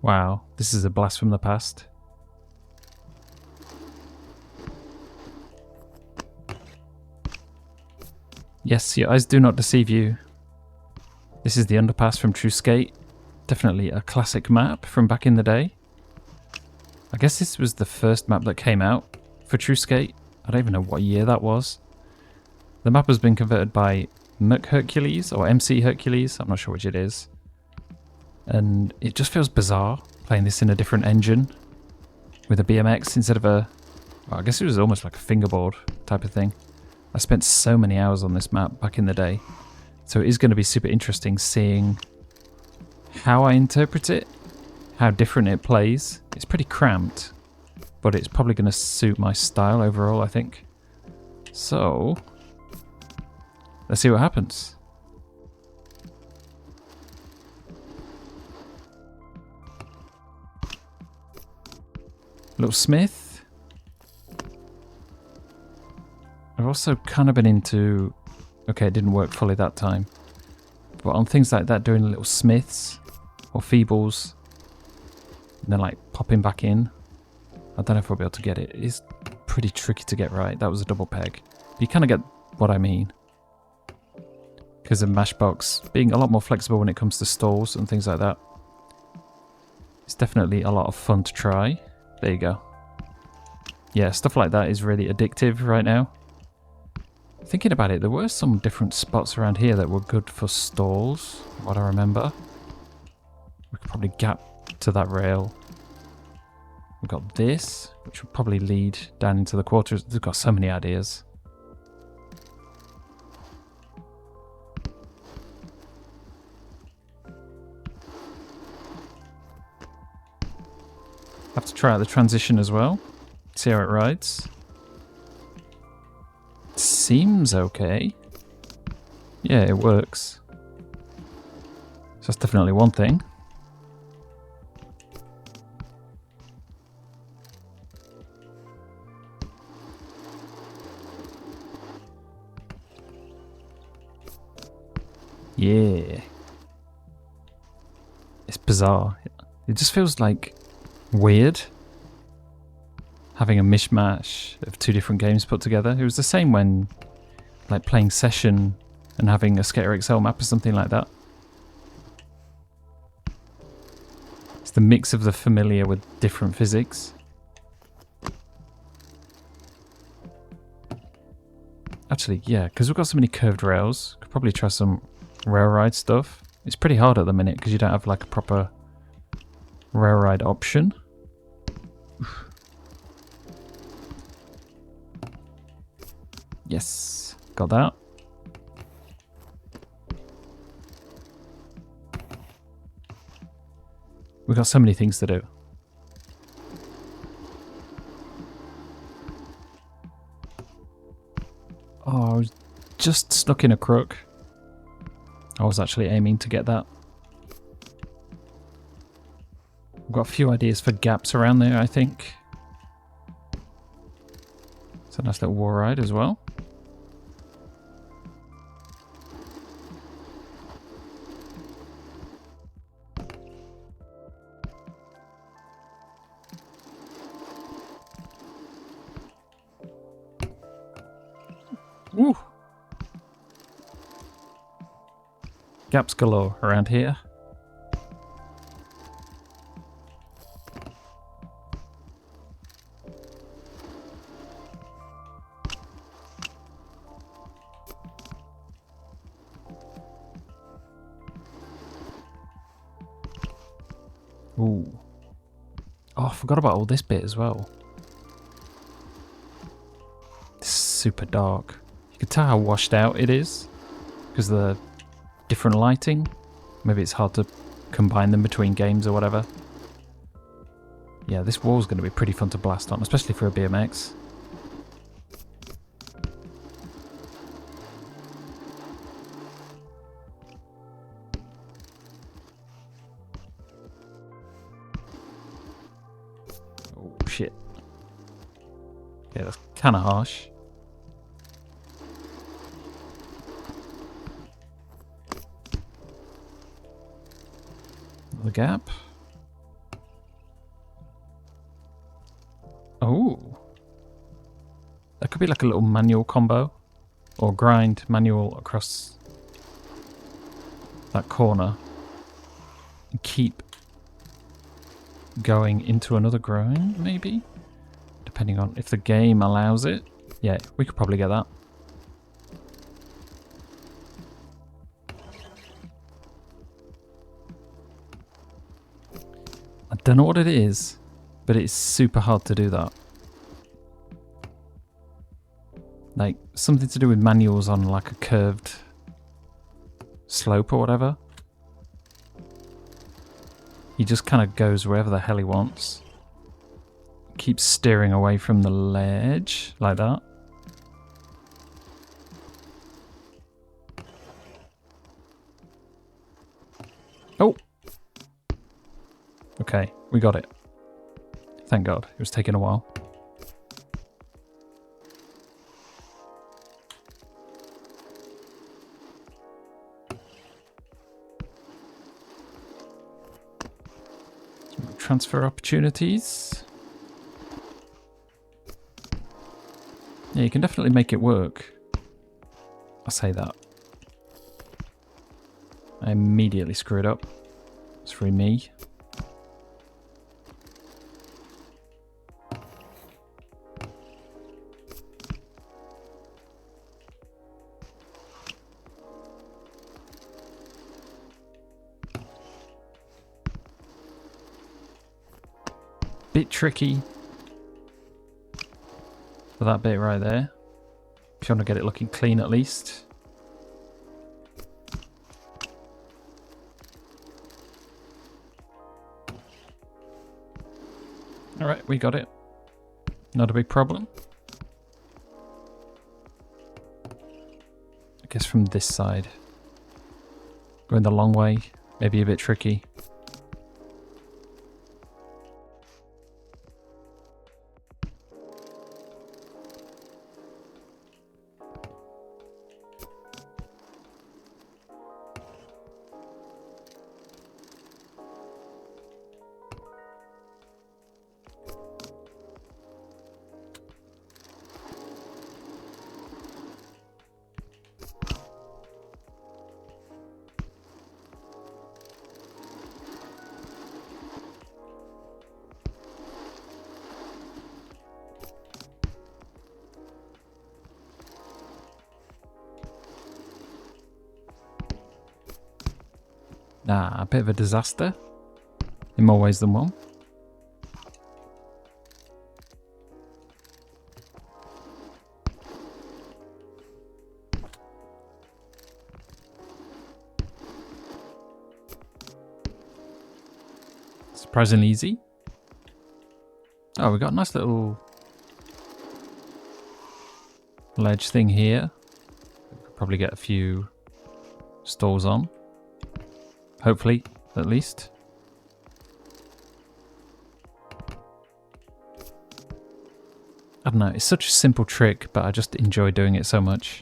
Wow, this is a blast from the past. Yes, your eyes do not deceive you. This is the Underpass from True Skate. Definitely a classic map from back in the day. I guess this was the first map that came out for True Skate. I don't even know what year that was. The map has been converted by MCHERCULES or MCHERCULES, I'm not sure which it is. And it just feels bizarre playing this in a different engine with a BMX instead of a... Well, I guess it was almost like a fingerboard type of thing. I spent so many hours on this map back in the day. So it is going to be super interesting seeing how I interpret it, how different it plays. It's pretty cramped, but it's probably going to suit my style overall, I think. So, let's see what happens. Little Smith. I've also kind of been into... Okay, it didn't work fully that time. But on things like that, doing little Smiths or Feebles, and then like popping back in. I don't know if I'll be able to get it. It's pretty tricky to get right. That was a double peg. But you kind of get what I mean. Because of Mashbox being a lot more flexible when it comes to stalls and things like that. It's definitely a lot of fun to try. There you go. Yeah, stuff like that is really addictive right now. Thinking about it, there were some different spots around here that were good for stalls, what I remember. We could probably gap to that rail. We've got this, which would probably lead down into the quarters. They've got so many ideas. Have to try out the transition as well. See how it rides. Seems okay. Yeah, it works. So that's definitely one thing. Yeah. It's bizarre. It just feels like weird. Having a mishmash of two different games put together. It was the same when like playing Session and having a Skater XL map or something like that. It's the mix of the familiar with different physics. Actually, yeah, because we've got so many curved rails, could probably try some rail ride stuff. It's pretty hard at the minute because you don't have like a proper rail ride option. Yes, got that. We've got so many things to do. Oh, I was just stuck in a crook. I was actually aiming to get that. I've got a few ideas for gaps around there, I think. It's a nice little war ride as well. Woo! Gaps galore around here. Ooh. Oh, I forgot about all this bit as well. It's super dark. You can tell how washed out it is because of the different lighting. Maybe it's hard to combine them between games or whatever. Yeah, this wall's going to be pretty fun to blast on, especially for a BMX. Oh, shit. Yeah, that's kind of harsh. The gap. Could be like a little manual combo. Or grind manual across that corner. And keep going into another grind, maybe? Depending on if the game allows it. Yeah, we could probably get that. I don't know what it is, but it's super hard to do that. Like, something to do with manuals on like a curved slope or whatever. He just kind of goes wherever the hell he wants. Keeps steering away from the ledge, like that. Oh! Okay, we got it. Thank God, it was taking a while. Transfer opportunities. Yeah, you can definitely make it work. I'll say that. I immediately screwed up. It's for me. Bit tricky for that bit right there. If you want to get it looking clean at least. Alright, we got it. Not a big problem. I guess from this side. Going the long way, maybe a bit tricky. Nah, a bit of a disaster. In more ways than one. Surprisingly easy. Oh, we got a nice little ledge thing here. Could probably get a few stalls on. Hopefully, at least. I don't know, it's such a simple trick, but I just enjoy doing it so much.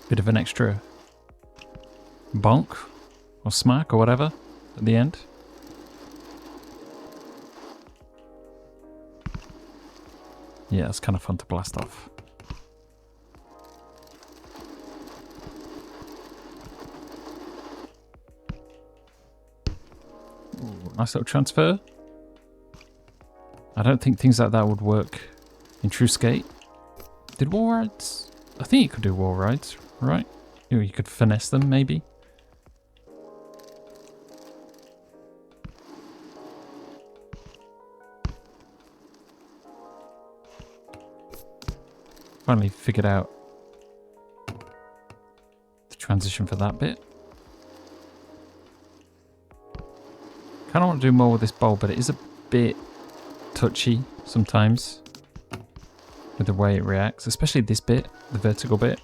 Bit of an extra bonk or smack or whatever at the end. Yeah, it's kind of fun to blast off. Ooh, nice little transfer. I don't think things like that would work in True Skate. Did wall rides? I think you could do wall rides, right? You could finesse them, maybe. Finally figured out the transition for that bit. Kind of want to do more with this bowl, but it is a bit touchy sometimes with the way it reacts, especially this bit, the vertical bit.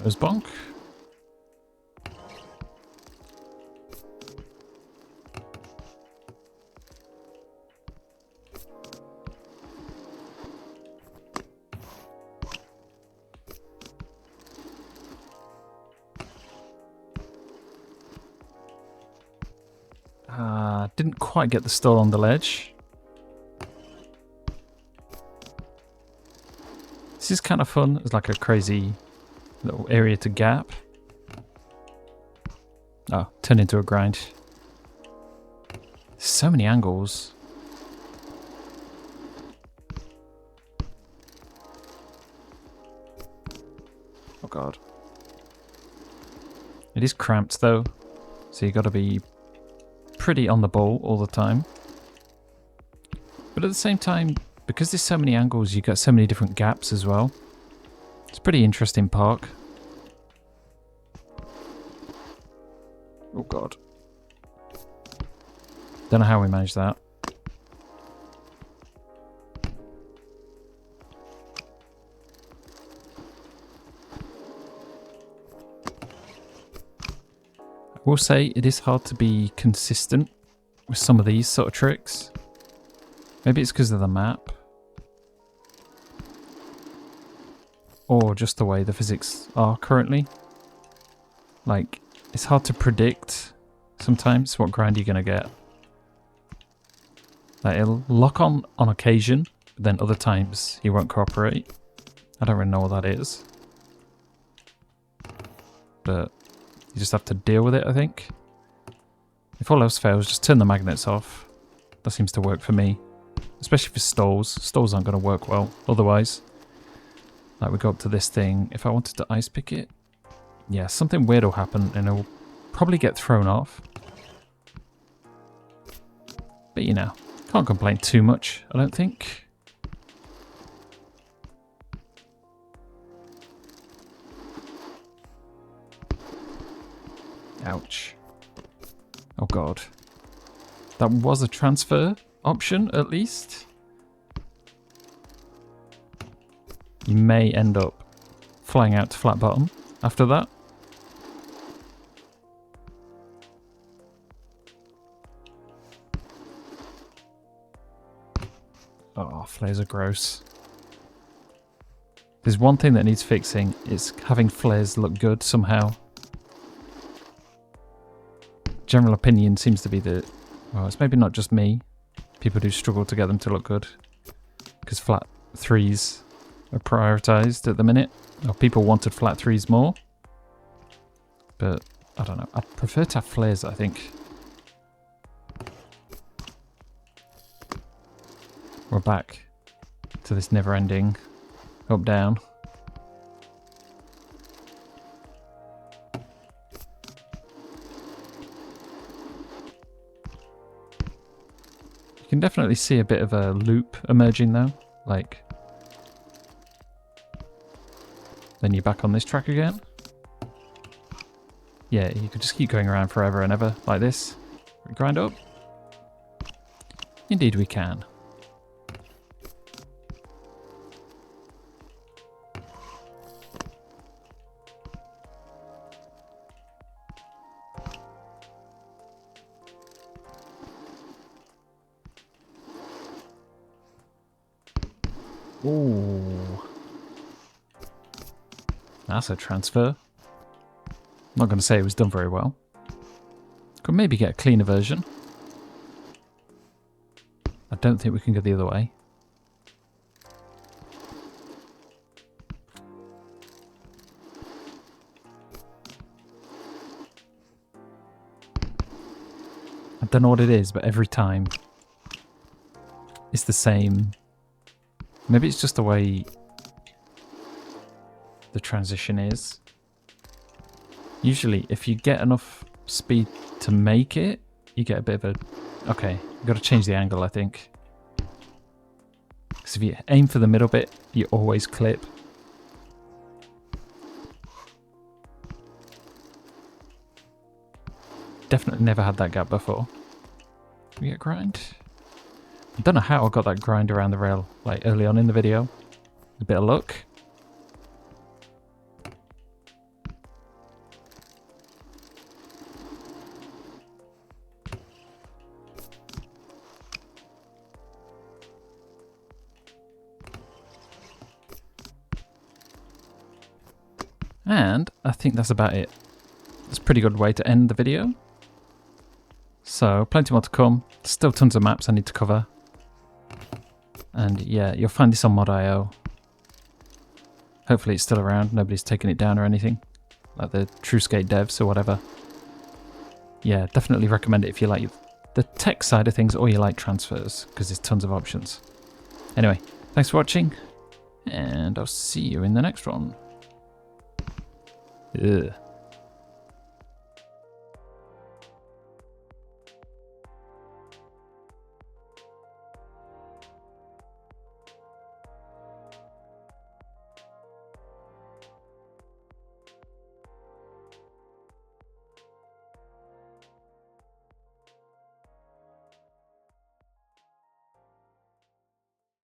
There's bonk. Didn't quite get the stall on the ledge. This is kind of fun. It's like a crazy little area to gap. Oh, turned into a grind. So many angles. Oh god. It is cramped though, so you got to be pretty on the ball all the time. But at the same time, because there's so many angles, you got so many different gaps as well. It's a pretty interesting park. Oh god. Don't know how we managed that. I will say it is hard to be consistent with some of these sort of tricks. Maybe it's because of the map. Or just the way the physics are currently. Like, it's hard to predict sometimes what grind you're going to get. Like, it'll lock on occasion, but then other times he won't cooperate. I don't really know what that is. But you just have to deal with it, I think. If all else fails, just turn the magnets off. That seems to work for me. Especially for stalls. Stalls aren't going to work well otherwise. Like, we go up to this thing. If I wanted to ice pick it, yeah, something weird will happen and it'll probably get thrown off. But you know, can't complain too much, I don't think. Ouch. Oh god. That was a transfer option, at least. You may end up flying out to flat bottom after that. Oh, flares are gross. There's one thing that needs fixing, it's having flares look good somehow. General opinion seems to be that, well, it's maybe not just me. People do struggle to get them to look good. Because flat threes are prioritised at the minute. Or people wanted flat threes more. But, I don't know. I prefer to have flares, I think. We're back to this never-ending up-down. You can definitely see a bit of a loop emerging though, like, then you're back on this track again. Yeah, you could just keep going around forever and ever like this. Grind up. Indeed we can. Ooh. That's a transfer. I'm not going to say it was done very well. Could maybe get a cleaner version. I don't think we can go the other way. I don't know what it is, but every time it's the same. Maybe it's just the way the transition is. Usually, if you get enough speed to make it, you get a bit of a... Okay, you've got to change the angle, I think. Because if you aim for the middle bit, you always clip. Definitely never had that gap before. Can we get grind? I don't know how I got that grind around the rail, like, early on in the video. A bit of luck. And I think that's about it. It's a pretty good way to end the video. So, plenty more to come. Still tons of maps I need to cover. And yeah, you'll find this on Mod.io. Hopefully it's still around. Nobody's taken it down or anything. Like the TrueSkate devs or whatever. Yeah, definitely recommend it if you like the tech side of things or you like transfers, because there's tons of options. Anyway, thanks for watching, and I'll see you in the next one. Ugh.